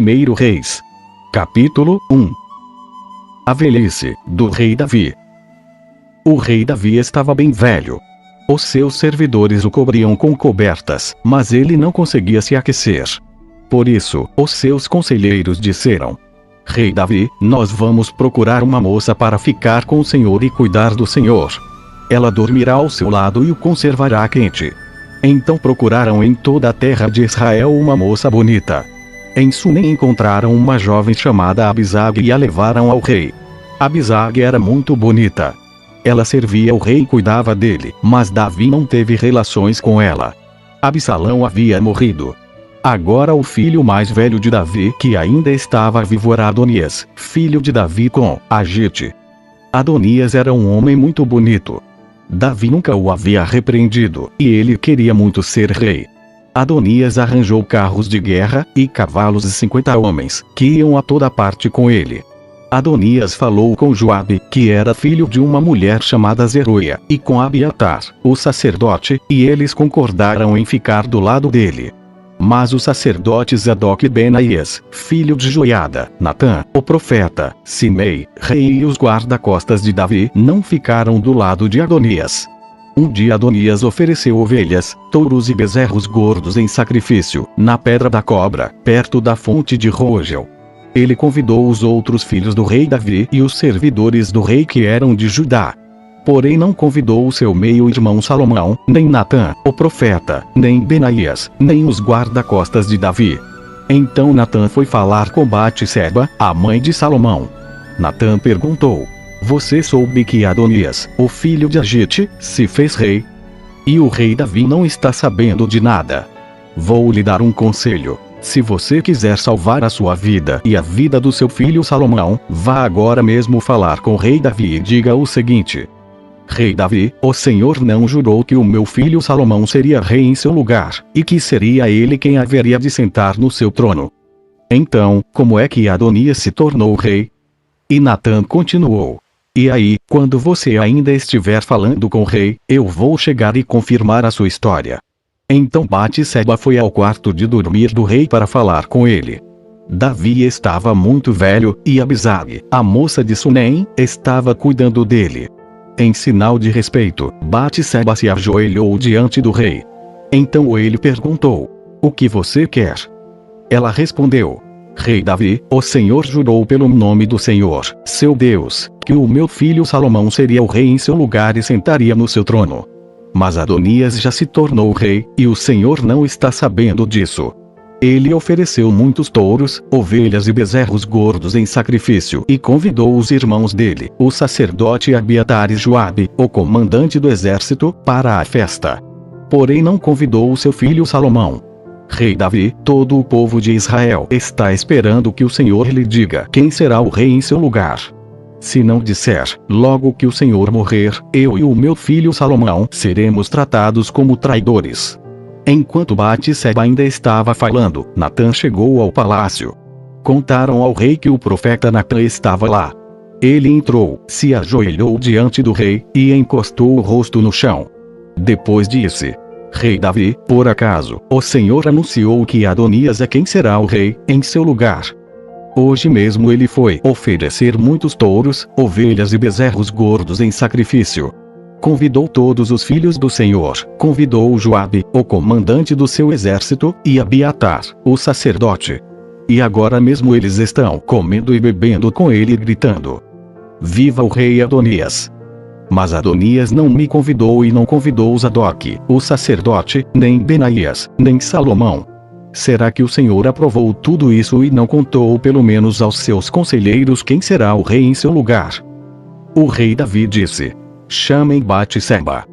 1 Reis. Capítulo 1. A velhice do rei Davi. O rei Davi estava bem velho. Os seus servidores o cobriam com cobertas, mas ele não conseguia se aquecer. Por isso, os seus conselheiros disseram: Rei Davi, nós vamos procurar uma moça para ficar com o Senhor e cuidar do Senhor. Ela dormirá ao seu lado e o conservará quente. Então procuraram em toda a terra de Israel uma moça bonita. Em Sunem encontraram uma jovem chamada Abisag e a levaram ao rei. Abisag era muito bonita. Ela servia ao rei e cuidava dele, mas Davi não teve relações com ela. Absalão havia morrido. Agora o filho mais velho de Davi, que ainda estava vivo, era Adonias, filho de Davi com Agite. Adonias era um homem muito bonito. Davi nunca o havia repreendido, e ele queria muito ser rei. Adonias arranjou carros de guerra, e cavalos e 50 homens, que iam a toda parte com ele. Adonias falou com Joabe, que era filho de uma mulher chamada Zeruia, e com Abiatar, o sacerdote, e eles concordaram em ficar do lado dele. Mas os sacerdotes Zadok e Benaías, filho de Joiada, Natã, o profeta, Simei, rei e os guarda-costas de Davi, não ficaram do lado de Adonias. Um dia Adonias ofereceu ovelhas, touros e bezerros gordos em sacrifício, na Pedra da Cobra, perto da fonte de Rogel. Ele convidou os outros filhos do rei Davi e os servidores do rei que eram de Judá. Porém não convidou o seu meio-irmão Salomão, nem Natã, o profeta, nem Benaías, nem os guarda-costas de Davi. Então Natã foi falar com Batseba, a mãe de Salomão. Natã perguntou: Você soube que Adonias, o filho de Agite, se fez rei? E o rei Davi não está sabendo de nada. Vou lhe dar um conselho. Se você quiser salvar a sua vida e a vida do seu filho Salomão, vá agora mesmo falar com o rei Davi e diga o seguinte: Rei Davi, o Senhor não jurou que o meu filho Salomão seria rei em seu lugar, e que seria ele quem haveria de sentar no seu trono. Então, como é que Adonias se tornou rei? E Natã continuou: E aí, quando você ainda estiver falando com o rei, eu vou chegar e confirmar a sua história. Então Batseba foi ao quarto de dormir do rei para falar com ele. Davi estava muito velho, e Abisag, a moça de Sunem, estava cuidando dele. Em sinal de respeito, Batseba se ajoelhou diante do rei. Então ele perguntou: O que você quer? Ela respondeu: Rei Davi, o Senhor jurou pelo nome do Senhor, seu Deus, que o meu filho Salomão seria o rei em seu lugar e sentaria no seu trono. Mas Adonias já se tornou rei, e o Senhor não está sabendo disso. Ele ofereceu muitos touros, ovelhas e bezerros gordos em sacrifício e convidou os irmãos dele, o sacerdote Abiatar e Joabe, o comandante do exército, para a festa. Porém não convidou o seu filho Salomão. Rei Davi, todo o povo de Israel está esperando que o Senhor lhe diga quem será o rei em seu lugar. Se não disser, logo que o Senhor morrer, eu e o meu filho Salomão seremos tratados como traidores. Enquanto Batseba ainda estava falando, Natã chegou ao palácio. Contaram ao rei que o profeta Natã estava lá. Ele entrou, se ajoelhou diante do rei, e encostou o rosto no chão. Depois disse: Rei Davi, por acaso, o Senhor anunciou que Adonias é quem será o rei, em seu lugar. Hoje mesmo ele foi oferecer muitos touros, ovelhas e bezerros gordos em sacrifício. Convidou todos os filhos do Senhor, convidou Joabe, o comandante do seu exército, e Abiatar, o sacerdote. E agora mesmo eles estão comendo e bebendo com ele e gritando: Viva o rei Adonias! Mas Adonias não me convidou e não convidou Zadok, o sacerdote, nem Benaías, nem Salomão. Será que o Senhor aprovou tudo isso e não contou pelo menos aos seus conselheiros quem será o rei em seu lugar? O rei Davi disse: Chamem Batseba.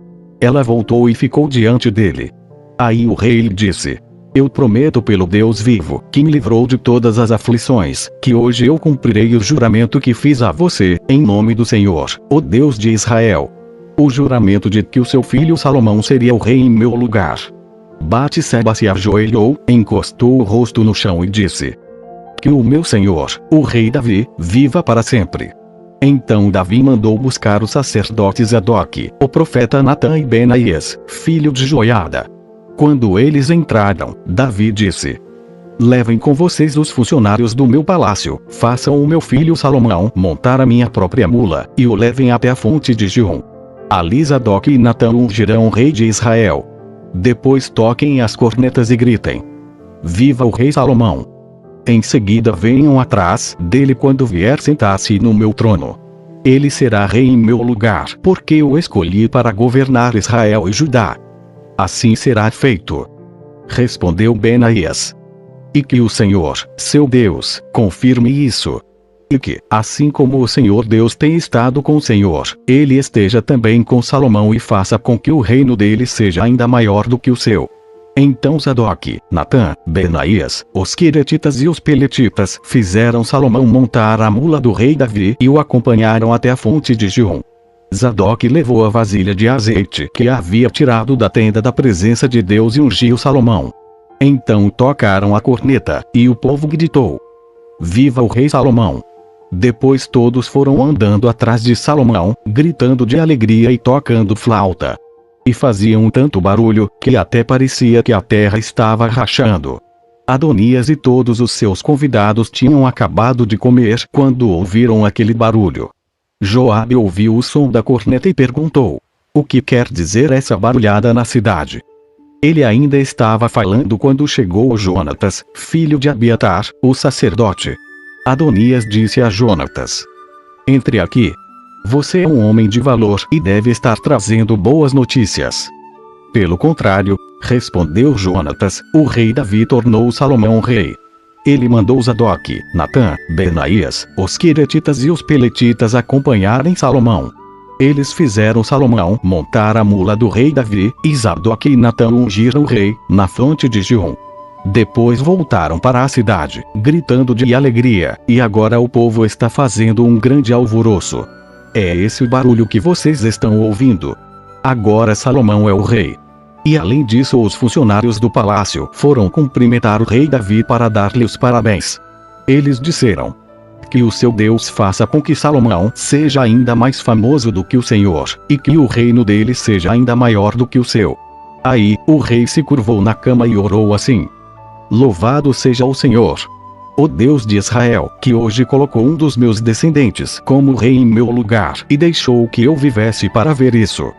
Ela voltou e ficou diante dele. Aí o rei lhe disse: Eu prometo pelo Deus vivo, que me livrou de todas as aflições, que hoje eu cumprirei o juramento que fiz a você, em nome do Senhor, o Deus de Israel. O juramento de que o seu filho Salomão seria o rei em meu lugar. Batseba se ajoelhou, encostou o rosto no chão e disse: Que o meu senhor, o rei Davi, viva para sempre. Então Davi mandou buscar os sacerdotes Zadok, o profeta Natã e Benaías, filho de Joiada. Quando eles entraram, Davi disse: levem com vocês os funcionários do meu palácio, façam o meu filho Salomão montar a minha própria mula, e o levem até a fonte de Gihon. Ali Zadok e Natã ungirão o rei de Israel. Depois toquem as cornetas e gritem: Viva o rei Salomão! Em seguida venham atrás dele quando vier sentar-se no meu trono. Ele será rei em meu lugar, porque eu escolhi para governar Israel e Judá. Assim será feito. Respondeu Benaías. E que o Senhor, seu Deus, confirme isso. E que, assim como o Senhor Deus tem estado com o Senhor, ele esteja também com Salomão e faça com que o reino dele seja ainda maior do que o seu. Então Zadok, Natã, Benaías, os queretitas e os peletitas fizeram Salomão montar a mula do rei Davi e o acompanharam até a fonte de Gihon. Zadok levou a vasilha de azeite que havia tirado da tenda da presença de Deus e ungiu Salomão. Então tocaram a corneta, e o povo gritou: Viva o rei Salomão! Depois todos foram andando atrás de Salomão, gritando de alegria e tocando flauta. E faziam tanto barulho, que até parecia que a terra estava rachando. Adonias e todos os seus convidados tinham acabado de comer quando ouviram aquele barulho. Joabe ouviu o som da corneta e perguntou: O que quer dizer essa barulhada na cidade? Ele ainda estava falando quando chegou Jonatas, filho de Abiatar, o sacerdote. Adonias disse a Jonatas: Entre aqui. Você é um homem de valor e deve estar trazendo boas notícias. Pelo contrário, respondeu Jonatas, o rei Davi tornou Salomão rei. Ele mandou Zadok, Natã, Benaías, os queretitas e os peletitas acompanharem Salomão. Eles fizeram Salomão montar a mula do rei Davi, e Zadok e Natã ungiram o rei, na fonte de Gihon. Depois voltaram para a cidade, gritando de alegria, e agora o povo está fazendo um grande alvoroço. É esse o barulho que vocês estão ouvindo. Agora Salomão é o rei. E além disso os funcionários do palácio foram cumprimentar o rei Davi para dar-lhe os parabéns. Eles disseram: Que o seu Deus faça com que Salomão seja ainda mais famoso do que o Senhor, e que o reino dele seja ainda maior do que o seu. Aí, o rei se curvou na cama e orou assim: Louvado seja o Senhor, o Deus de Israel, que hoje colocou um dos meus descendentes como rei em meu lugar e deixou que eu vivesse para ver isso.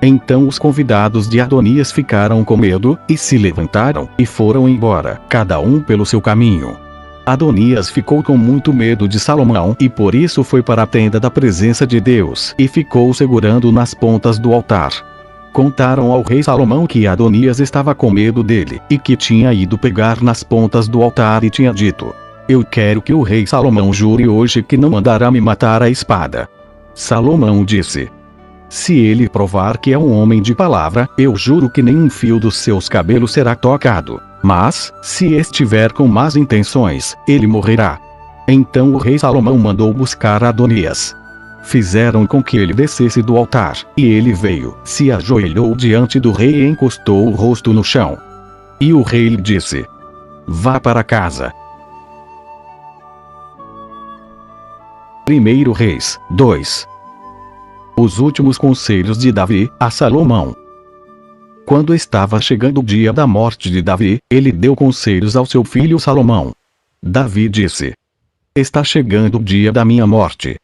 Então os convidados de Adonias ficaram com medo, e se levantaram, e foram embora, cada um pelo seu caminho. Adonias ficou com muito medo de Salomão, e por isso foi para a tenda da presença de Deus, e ficou segurando nas pontas do altar. Contaram ao rei Salomão que Adonias estava com medo dele, e que tinha ido pegar nas pontas do altar e tinha dito: Eu quero que o rei Salomão jure hoje que não mandará me matar à espada. Salomão disse: Se ele provar que é um homem de palavra, eu juro que nenhum fio dos seus cabelos será tocado. Mas, se estiver com más intenções, ele morrerá. Então o rei Salomão mandou buscar Adonias. Fizeram com que ele descesse do altar, e ele veio, se ajoelhou diante do rei e encostou o rosto no chão. E o rei lhe disse: Vá para casa. 1 Reis 2. Os últimos conselhos de Davi a Salomão. Quando estava chegando o dia da morte de Davi, ele deu conselhos ao seu filho Salomão. Davi disse: Está chegando o dia da minha morte.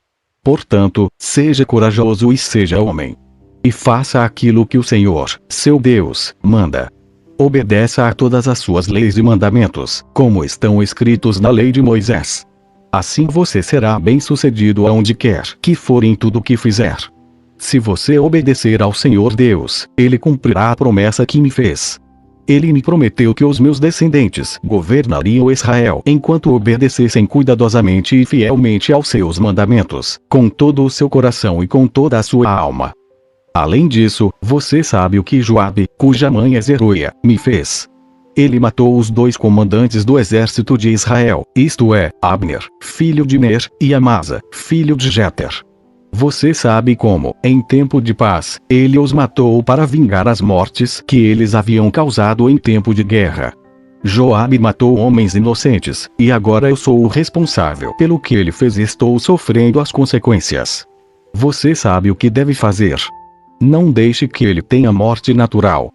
Portanto, seja corajoso e seja homem. E faça aquilo que o Senhor, seu Deus, manda. Obedeça a todas as suas leis e mandamentos, como estão escritos na lei de Moisés. Assim você será bem-sucedido aonde quer que for em tudo o que fizer. Se você obedecer ao Senhor Deus, Ele cumprirá a promessa que me fez. Ele me prometeu que os meus descendentes governariam Israel enquanto obedecessem cuidadosamente e fielmente aos seus mandamentos, com todo o seu coração e com toda a sua alma. Além disso, você sabe o que Joabe, cuja mãe é Zeruia, me fez. Ele matou os 2 comandantes do exército de Israel, isto é, Abner, filho de Ner, e Amasa, filho de Jeter. Você sabe como, em tempo de paz, ele os matou para vingar as mortes que eles haviam causado em tempo de guerra. Joabe matou homens inocentes, e agora eu sou o responsável pelo que ele fez e estou sofrendo as consequências. Você sabe o que deve fazer. Não deixe que ele tenha morte natural.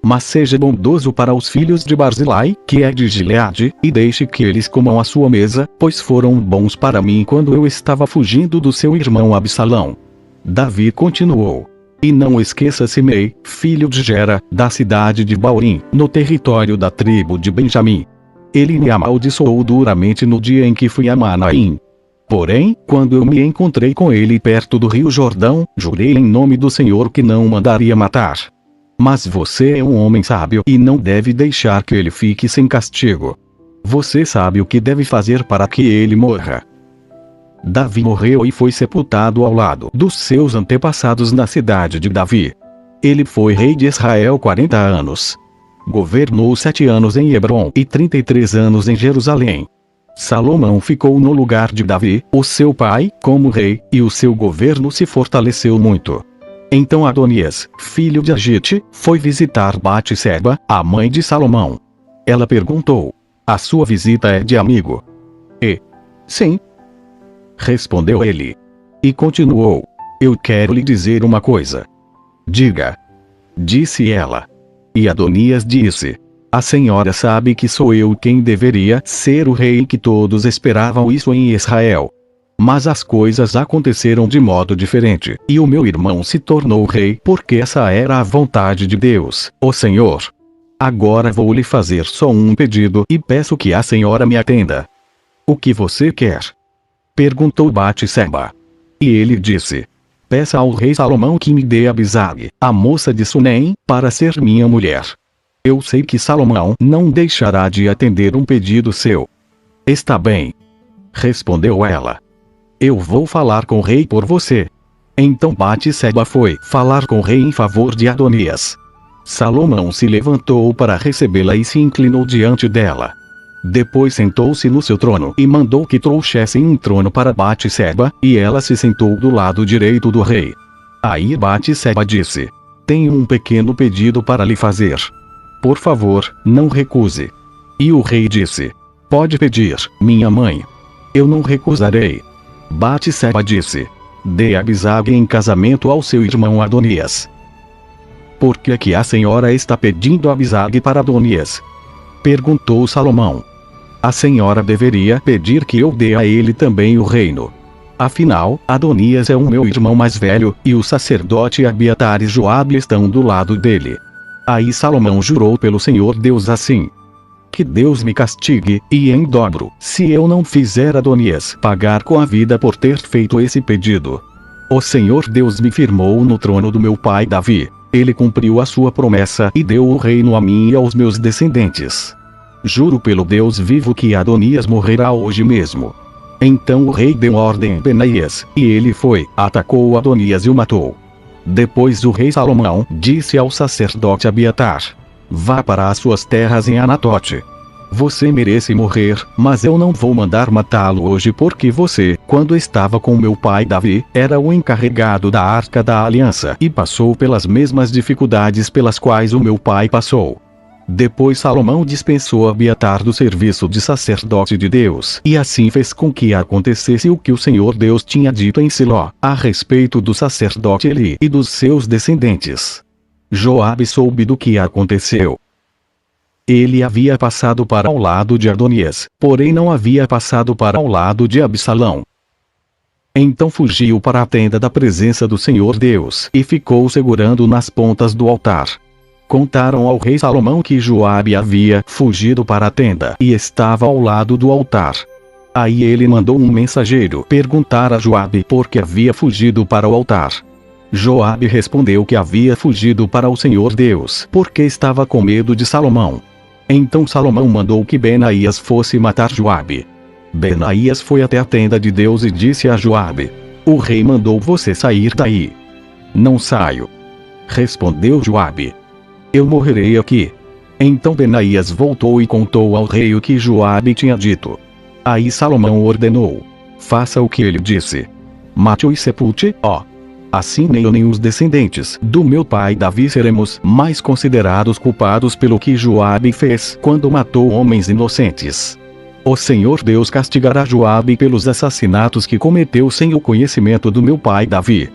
Mas seja bondoso para os filhos de Barzilai, que é de Gileade, e deixe que eles comam a sua mesa, pois foram bons para mim quando eu estava fugindo do seu irmão Absalão. Davi continuou: e não esqueça Simei, filho de Gera, da cidade de Baurim, no território da tribo de Benjamim. Ele me amaldiçoou duramente no dia em que fui a Manaim. Porém, quando eu me encontrei com ele perto do rio Jordão, jurei em nome do Senhor que não o mandaria matar. Mas você é um homem sábio e não deve deixar que ele fique sem castigo. Você sabe o que deve fazer para que ele morra. Davi morreu e foi sepultado ao lado dos seus antepassados na cidade de Davi. Ele foi rei de Israel 40 anos. Governou 7 anos em Hebrom e 33 anos em Jerusalém. Salomão ficou no lugar de Davi, o seu pai, como rei, e o seu governo se fortaleceu muito. Então Adonias, filho de Agite, foi visitar Batseba, a mãe de Salomão. Ela perguntou: a sua visita é de amigo? Sim, respondeu ele. E continuou: eu quero lhe dizer uma coisa. Diga, disse ela. E Adonias disse: a senhora sabe que sou eu quem deveria ser o rei e que todos esperavam isso em Israel. Mas as coisas aconteceram de modo diferente, e o meu irmão se tornou rei porque essa era a vontade de Deus, o Senhor. Agora vou lhe fazer só um pedido e peço que a senhora me atenda. O que você quer? Perguntou Batseba. E ele disse: peça ao rei Salomão que me dê Abisag, a moça de Sunem, para ser minha mulher. Eu sei que Salomão não deixará de atender um pedido seu. Está bem, respondeu ela. Eu vou falar com o rei por você. Então Batseba foi falar com o rei em favor de Adonias. Salomão se levantou para recebê-la e se inclinou diante dela. Depois sentou-se no seu trono e mandou que trouxessem um trono para Batseba, e ela se sentou do lado direito do rei. Aí Batseba disse: tenho um pequeno pedido para lhe fazer. Por favor, não recuse. E o rei disse: pode pedir, minha mãe. Eu não recusarei. Batseba disse: dê Abisag em casamento ao seu irmão Adonias. Por que que a senhora está pedindo Abisag para Adonias? Perguntou Salomão. A senhora deveria pedir que eu dê a ele também o reino. Afinal, Adonias é o meu irmão mais velho, e o sacerdote Abiatar e Joabe estão do lado dele. Aí Salomão jurou pelo Senhor Deus assim: que Deus me castigue, e em dobro, se eu não fizer Adonias pagar com a vida por ter feito esse pedido. O Senhor Deus me firmou no trono do meu pai Davi. Ele cumpriu a sua promessa e deu o reino a mim e aos meus descendentes. Juro pelo Deus vivo que Adonias morrerá hoje mesmo. Então o rei deu ordem a Benaías, e ele foi, atacou Adonias e o matou. Depois o rei Salomão disse ao sacerdote Abiatar: vá para as suas terras em Anatote. Você merece morrer, mas eu não vou mandar matá-lo hoje porque você, quando estava com meu pai Davi, era o encarregado da Arca da Aliança e passou pelas mesmas dificuldades pelas quais o meu pai passou. Depois Salomão dispensou Abiatar do serviço de sacerdote de Deus, e assim fez com que acontecesse o que o Senhor Deus tinha dito em Siló, a respeito do sacerdote Eli e dos seus descendentes. Joabe soube do que aconteceu. Ele havia passado para ao lado de Adonias, porém não havia passado para ao lado de Absalão. Então fugiu para a tenda da presença do Senhor Deus e ficou segurando nas pontas do altar. Contaram ao rei Salomão que Joabe havia fugido para a tenda e estava ao lado do altar. Aí ele mandou um mensageiro perguntar a Joabe por que havia fugido para o altar. Joabe respondeu que havia fugido para o Senhor Deus porque estava com medo de Salomão. Então Salomão mandou que Benaías fosse matar Joabe. Benaías foi até a tenda de Deus e disse a Joabe: o rei mandou você sair daí. Não saio, respondeu Joabe. Eu morrerei aqui. Então Benaías voltou e contou ao rei o que Joabe tinha dito. Aí Salomão ordenou: faça o que ele disse. Mate-o e sepulte, ó. Assim nem eu nem os descendentes do meu pai Davi seremos mais considerados culpados pelo que Joabe fez quando matou homens inocentes. O Senhor Deus castigará Joabe pelos assassinatos que cometeu sem o conhecimento do meu pai Davi.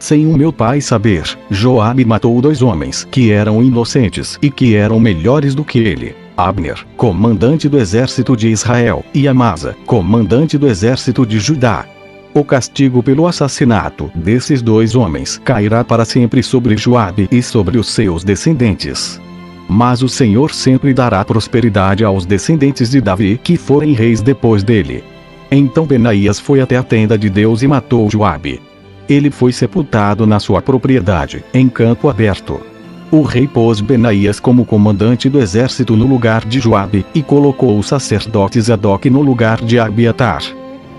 Sem o meu pai saber, Joabe matou 2 homens que eram inocentes e que eram melhores do que ele. Abner, comandante do exército de Israel, e Amasa, comandante do exército de Judá. O castigo pelo assassinato desses 2 homens cairá para sempre sobre Joabe e sobre os seus descendentes. Mas o Senhor sempre dará prosperidade aos descendentes de Davi que forem reis depois dele. Então Benaías foi até a tenda de Deus e matou Joabe. Ele foi sepultado na sua propriedade, em campo aberto. O rei pôs Benaías como comandante do exército no lugar de Joabe, e colocou o sacerdote Zadok no lugar de Abiatar.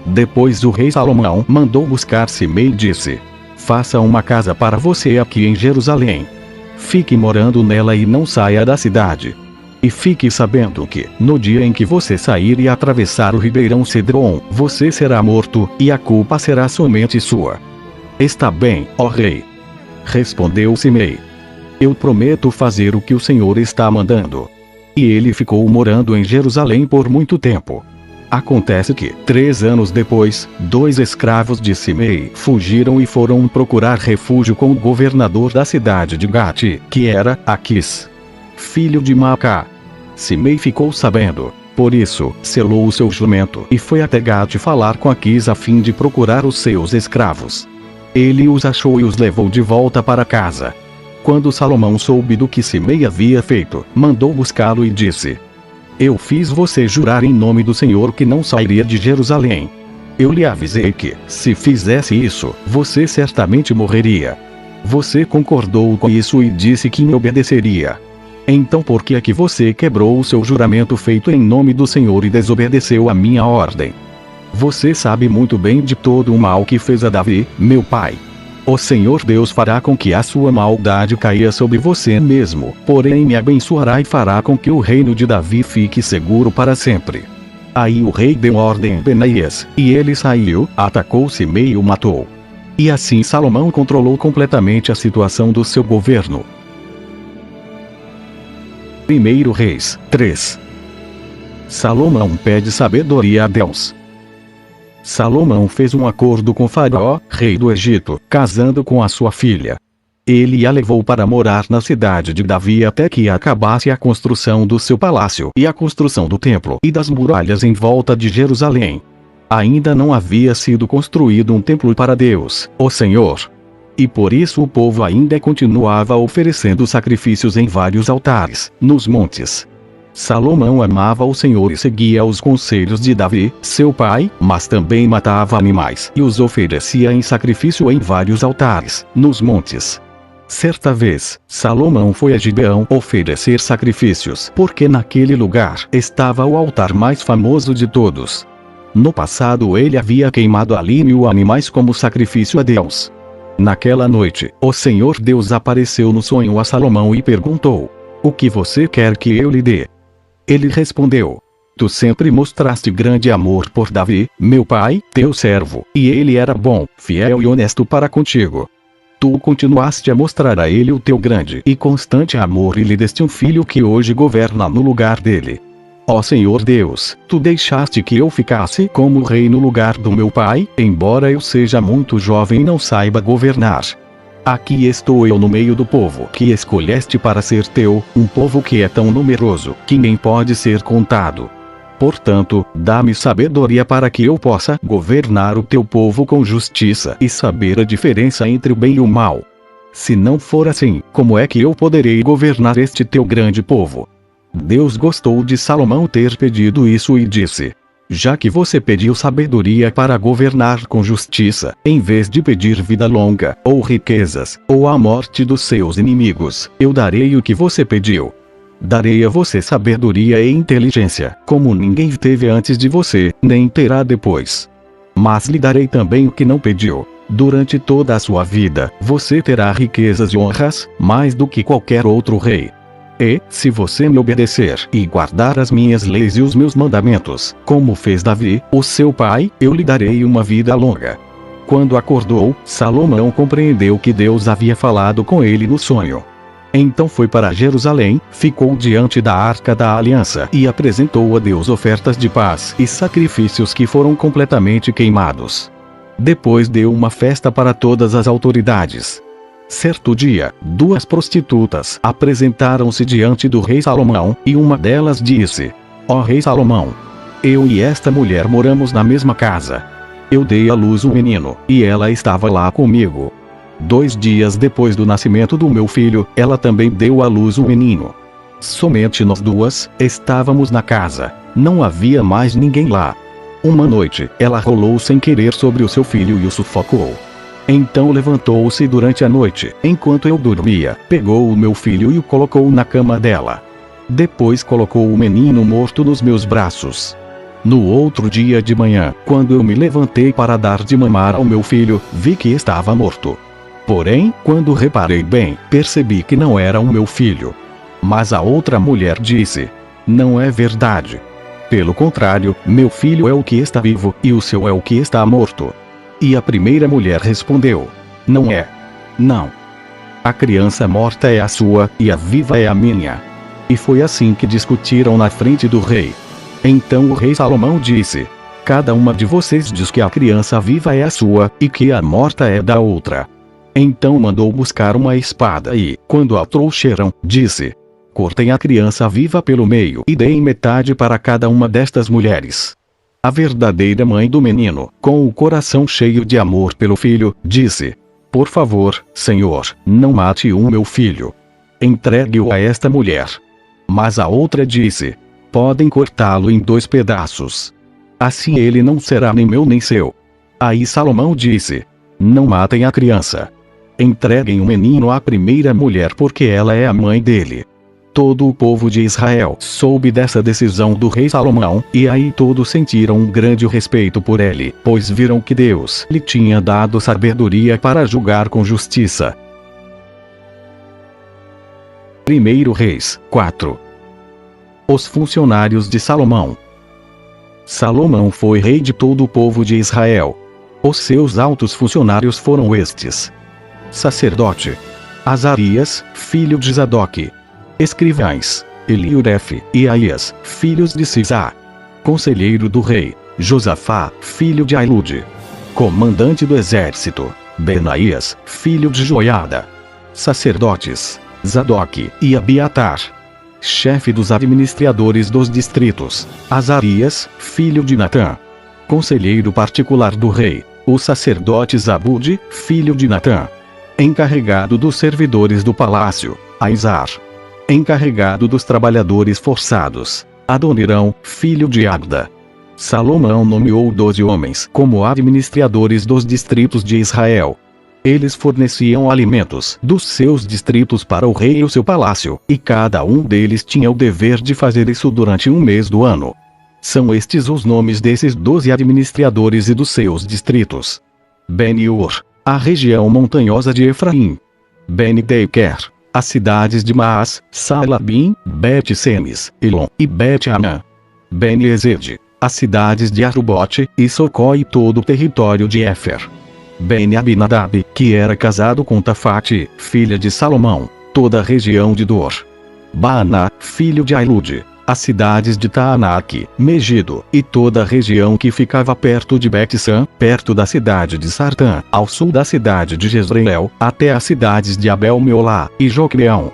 Depois o rei Salomão mandou buscar Simei e disse: faça uma casa para você aqui em Jerusalém. Fique morando nela e não saia da cidade. E fique sabendo que, no dia em que você sair e atravessar o ribeirão Cedron, você será morto, e a culpa será somente sua. Está bem, ó rei. Respondeu Simei. Eu prometo fazer o que o Senhor está mandando. E ele ficou morando em Jerusalém por muito tempo. Acontece que, 3 anos depois, 2 escravos de Simei fugiram e foram procurar refúgio com o governador da cidade de Gate, que era Aquis, filho de Maacá. Simei ficou sabendo. Por isso, selou o seu jumento e foi até Gate falar com Aquis a fim de procurar os seus escravos. Ele os achou e os levou de volta para casa. Quando Salomão soube do que Simei havia feito, mandou buscá-lo e disse: eu fiz você jurar em nome do Senhor que não sairia de Jerusalém. Eu lhe avisei que, se fizesse isso, você certamente morreria. Você concordou com isso e disse que me obedeceria. Então por que é que você quebrou o seu juramento feito em nome do Senhor e desobedeceu a minha ordem? Você sabe muito bem de todo o mal que fez a Davi, meu pai. O Senhor Deus fará com que a sua maldade caia sobre você mesmo, porém me abençoará e fará com que o reino de Davi fique seguro para sempre. Aí o rei deu ordem a Benaías, e ele saiu, atacou Simei e o matou. E assim Salomão controlou completamente a situação do seu governo. 1 Reis 3. Salomão pede sabedoria a Deus. Salomão fez um acordo com Faraó, rei do Egito, casando com a sua filha. Ele a levou para morar na cidade de Davi até que acabasse a construção do seu palácio e a construção do templo e das muralhas em volta de Jerusalém. Ainda não havia sido construído um templo para Deus, o Senhor. E por isso o povo ainda continuava oferecendo sacrifícios em vários altares, nos montes. Salomão amava o Senhor e seguia os conselhos de Davi, seu pai, mas também matava animais e os oferecia em sacrifício em vários altares, nos montes. Certa vez, Salomão foi a Gibeão oferecer sacrifícios porque naquele lugar estava o altar mais famoso de todos. No passado ele havia queimado ali 1000 animais como sacrifício a Deus. Naquela noite, o Senhor Deus apareceu no sonho a Salomão e perguntou: o que você quer que eu lhe dê? Ele respondeu: tu sempre mostraste grande amor por Davi, meu pai, teu servo, e ele era bom, fiel e honesto para contigo. Tu continuaste a mostrar a ele o teu grande e constante amor e lhe deste um filho que hoje governa no lugar dele. Ó Senhor Deus, tu deixaste que eu ficasse como rei no lugar do meu pai, embora eu seja muito jovem e não saiba governar. Aqui estou eu no meio do povo que escolheste para ser teu, um povo que é tão numeroso que nem pode ser contado. Portanto, dá-me sabedoria para que eu possa governar o teu povo com justiça e saber a diferença entre o bem e o mal. Se não for assim, como é que eu poderei governar este teu grande povo? Deus gostou de Salomão ter pedido isso e disse: já que você pediu sabedoria para governar com justiça, em vez de pedir vida longa, ou riquezas, ou a morte dos seus inimigos, eu darei o que você pediu. Darei a você sabedoria e inteligência, como ninguém teve antes de você, nem terá depois. Mas lhe darei também o que não pediu. Durante toda a sua vida, você terá riquezas e honras, mais do que qualquer outro rei. E, se você me obedecer e guardar as minhas leis e os meus mandamentos, como fez Davi, o seu pai, eu lhe darei uma vida longa. Quando acordou, Salomão compreendeu que Deus havia falado com ele no sonho. Então foi para Jerusalém, ficou diante da Arca da Aliança e apresentou a Deus ofertas de paz e sacrifícios que foram completamente queimados. Depois deu uma festa para todas as autoridades. Certo dia, 2 prostitutas apresentaram-se diante do rei Salomão, e uma delas disse: Ó rei Salomão, eu e esta mulher moramos na mesma casa. Eu dei à luz um menino, e ela estava lá comigo. 2 dias depois do nascimento do meu filho, ela também deu à luz um menino. Somente nós duas estávamos na casa, não havia mais ninguém lá. Uma noite, ela rolou sem querer sobre o seu filho e o sufocou. Então levantou-se durante a noite, enquanto eu dormia, pegou o meu filho e o colocou na cama dela. Depois colocou o menino morto nos meus braços. No outro dia de manhã, quando eu me levantei para dar de mamar ao meu filho, vi que estava morto. Porém, quando reparei bem, percebi que não era o meu filho. Mas a outra mulher disse: Não é verdade. Pelo contrário, meu filho é o que está vivo, e o seu é o que está morto. E a primeira mulher respondeu: Não é. Não. A criança morta é a sua, e a viva é a minha. E foi assim que discutiram na frente do rei. Então o rei Salomão disse: Cada uma de vocês diz que a criança viva é a sua, e que a morta é da outra. Então mandou buscar uma espada e, quando a trouxeram, disse: Cortem a criança viva pelo meio e deem metade para cada uma destas mulheres. A verdadeira mãe do menino, com o coração cheio de amor pelo filho, disse: Por favor, Senhor, não mate o meu filho. Entregue-o a esta mulher. Mas a outra disse: Podem cortá-lo em 2 pedaços. Assim ele não será nem meu nem seu. Aí Salomão disse: Não matem a criança. Entreguem o menino à primeira mulher porque ela é a mãe dele. Todo o povo de Israel soube dessa decisão do rei Salomão, e aí todos sentiram um grande respeito por ele, pois viram que Deus lhe tinha dado sabedoria para julgar com justiça. 1 Reis 4. Os funcionários de Salomão. Salomão foi rei de todo o povo de Israel. Os seus altos funcionários foram estes: sacerdote Azarias, filho de Zadoque; escrivães Eliuref e Aías, filhos de Sisá; conselheiro do rei Josafá, filho de Ailude; comandante do exército Benaías, filho de Joiada; sacerdotes Zadoque e Abiatar; chefe dos administradores dos distritos Azarias, filho de Natã; conselheiro particular do rei, o sacerdote Zabude, filho de Natã; encarregado dos servidores do palácio, Aizar; encarregado dos trabalhadores forçados, Adonirão, filho de Agda. Salomão nomeou 12 homens como administradores dos distritos de Israel. Eles forneciam alimentos dos seus distritos para o rei e o seu palácio, e cada um deles tinha o dever de fazer isso durante um mês do ano. São estes os nomes desses 12 administradores e dos seus distritos: Ben-Ur, a região montanhosa de Efraim; Ben-Dequer, as cidades de Maás, Saalabim, Bet-Semes, Elon e Bet-Anã; Ben-Ezed, as cidades de Arubote e Socó e todo o território de Éfer; Ben-Abinadab, que era casado com Tafate, filha de Salomão, toda a região de Dor; Baaná, filho de Ailude, as cidades de Taanaque, Megido, e toda a região que ficava perto de Bet-San, perto da cidade de Sartã, ao sul da cidade de Jezreel, até as cidades de Abel-Meolá e Joqueão;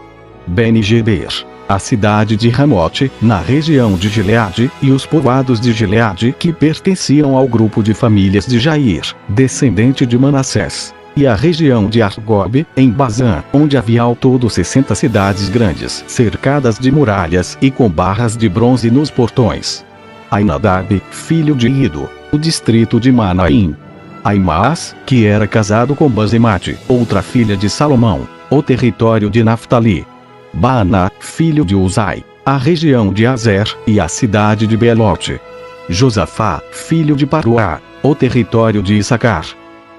Ben-Geber, a cidade de Ramote, na região de Gileade, e os povoados de Gileade que pertenciam ao grupo de famílias de Jair, descendente de Manassés; e a região de Argob, em Bazã, onde havia ao todo 60 cidades grandes, cercadas de muralhas e com barras de bronze nos portões; Ainadab, filho de Ido, o distrito de Manaim; Aimaas, que era casado com Bazemate, outra filha de Salomão, o território de Naftali; Baaná, filho de Uzai, a região de Azer, e a cidade de Belote; Josafá, filho de Paruá, o território de Issacar;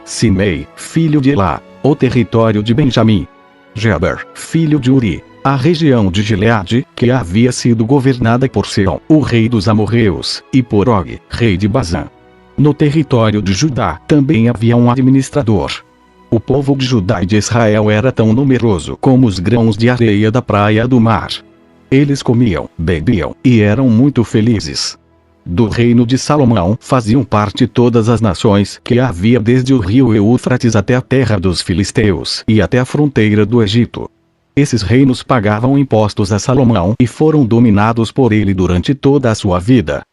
Simei, filho de Elá, o território de Benjamim; Geber, filho de Uri, a região de Gileade, que havia sido governada por Seom, o rei dos amorreus, e por Og, rei de Bazã. No território de Judá também havia um administrador. O povo de Judá e de Israel era tão numeroso como os grãos de areia da praia do mar. Eles comiam, bebiam e eram muito felizes. Do reino de Salomão faziam parte todas as nações que havia desde o rio Eufrates até a terra dos filisteus e até a fronteira do Egito. Esses reinos pagavam impostos a Salomão e foram dominados por ele durante toda a sua vida.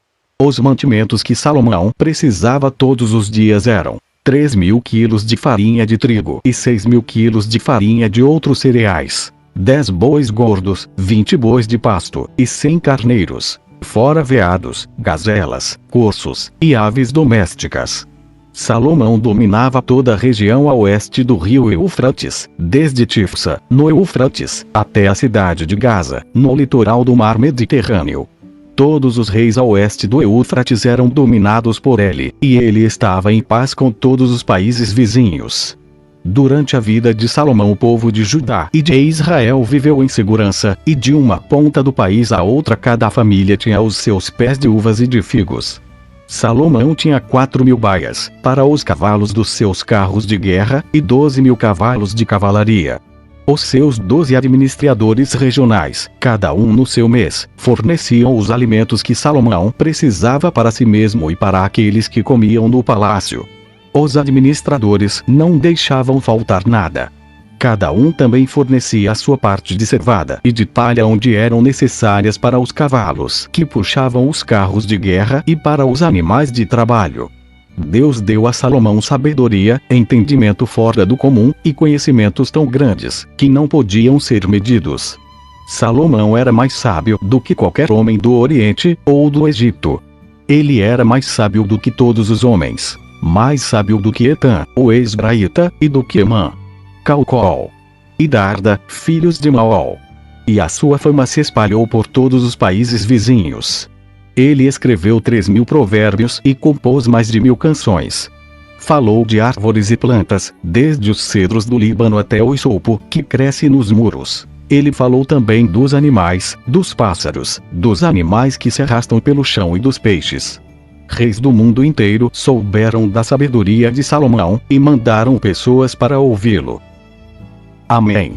Os mantimentos que Salomão precisava todos os dias eram 3.000 quilos de farinha de trigo e 6.000 quilos de farinha de outros cereais, 10 bois gordos, 20 bois de pasto e 100 carneiros, fora veados, gazelas, corços e aves domésticas. Salomão dominava toda a região a oeste do rio Eufrates, desde Tifsa, no Eufrates, até a cidade de Gaza, no litoral do mar Mediterrâneo. Todos os reis a oeste do Eufrates eram dominados por ele, e ele estava em paz com todos os países vizinhos. Durante a vida de Salomão, o povo de Judá e de Israel viveu em segurança, e de uma ponta do país à outra cada família tinha os seus pés de uvas e de figos. Salomão tinha 4.000 baias para os cavalos dos seus carros de guerra e 12.000 cavalos de cavalaria. Os seus 12 administradores regionais, cada um no seu mês, forneciam os alimentos que Salomão precisava para si mesmo e para aqueles que comiam no palácio. Os administradores não deixavam faltar nada. Cada um também fornecia a sua parte de cevada e de palha onde eram necessárias para os cavalos que puxavam os carros de guerra e para os animais de trabalho. Deus deu a Salomão sabedoria, entendimento fora do comum e conhecimentos tão grandes que não podiam ser medidos. Salomão era mais sábio do que qualquer homem do Oriente ou do Egito. Ele era mais sábio do que todos os homens, mais sábio do que Etã, o Esbraíta, e do que Emã, Calcol e Darda, filhos de Maol. E a sua fama se espalhou por todos os países vizinhos. Ele escreveu 3.000 provérbios e compôs mais de 1.000 canções. Falou de árvores e plantas, desde os cedros do Líbano até o isopo que cresce nos muros. Ele falou também dos animais, dos pássaros, dos animais que se arrastam pelo chão e dos peixes. Reis do mundo inteiro souberam da sabedoria de Salomão e mandaram pessoas para ouvi-lo. Amém.